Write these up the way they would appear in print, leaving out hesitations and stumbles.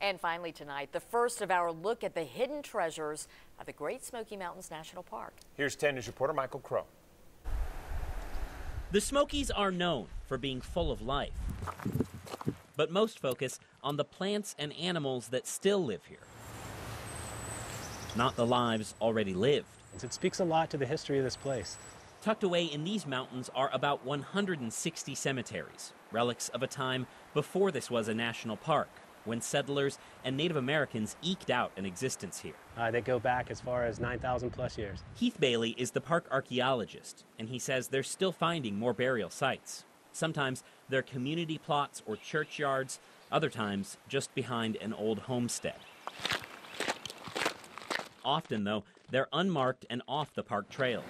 And finally tonight, the first of our look at the hidden treasures of the Great Smoky Mountains National Park. Here's 10 News reporter Michael Crow. The Smokies are known for being full of life, but most focus on the plants and animals that still live here, not the lives already lived. It speaks a lot to the history of this place. Tucked away in these mountains are about 160 cemeteries, relics of a time before this was a national park, when settlers and Native Americans eked out an existence here. They go back as far as 9,000 plus years. Heath Bailey is the park archaeologist, and he says they're still finding more burial sites. Sometimes they're community plots or churchyards, other times just behind an old homestead. Often, though, they're unmarked and off the park trails.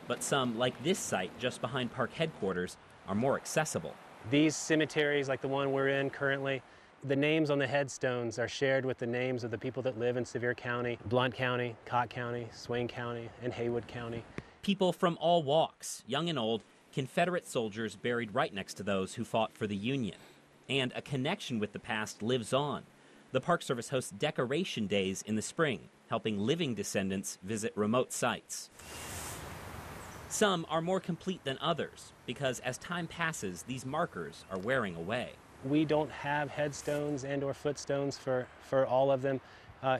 But some, like this site just behind park headquarters, are more accessible. These cemeteries, like the one we're in currently, the names on the headstones are shared with the names of the people that live in Sevier County, Blount County, Cott County, Swain County, and Haywood County. People from all walks, young and old, Confederate soldiers buried right next to those who fought for the Union. And a connection with the past lives on. The Park Service hosts decoration days in the spring, helping living descendants visit remote sites. Some are more complete than others, because as time passes, these markers are wearing away. We don't have headstones and or footstones for all of them,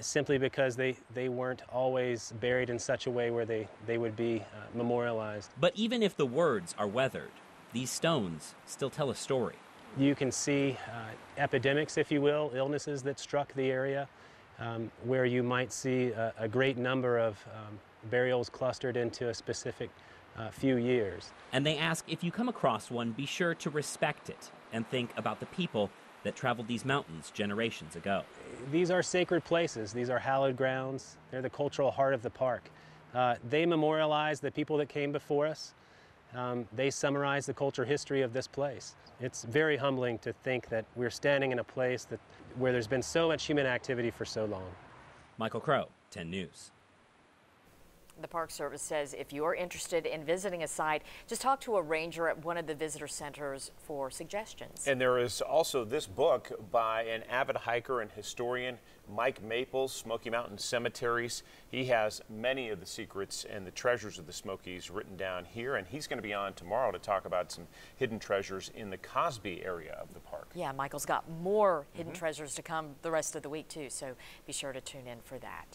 simply because they weren't always buried in such a way where they would be memorialized. But even if the words are weathered, these stones still tell a story. You can see epidemics, if you will, illnesses that struck the area, where you might see a great number of burials clustered into a specific few years. And they ask if you come across one, be sure to respect it and think about the people that traveled these mountains generations ago. These are sacred places. These are hallowed grounds. They're the cultural heart of the park. They memorialize the people that came before us. They summarize the cultural history of this place. It's very humbling to think that we're standing in a place where there's been so much human activity for so long. Michael Crow, 10 News. The Park Service says if you're interested in visiting a site, just talk to a ranger at one of the visitor centers for suggestions. And there is also this book by an avid hiker and historian, Mike Maples, Smoky Mountain Cemeteries. He has many of the secrets and the treasures of the Smokies written down here, and he's going to be on tomorrow to talk about some hidden treasures in the Cosby area of the park. Yeah, Michael's got more hidden treasures to come the rest of the week, too, so be sure to tune in for that.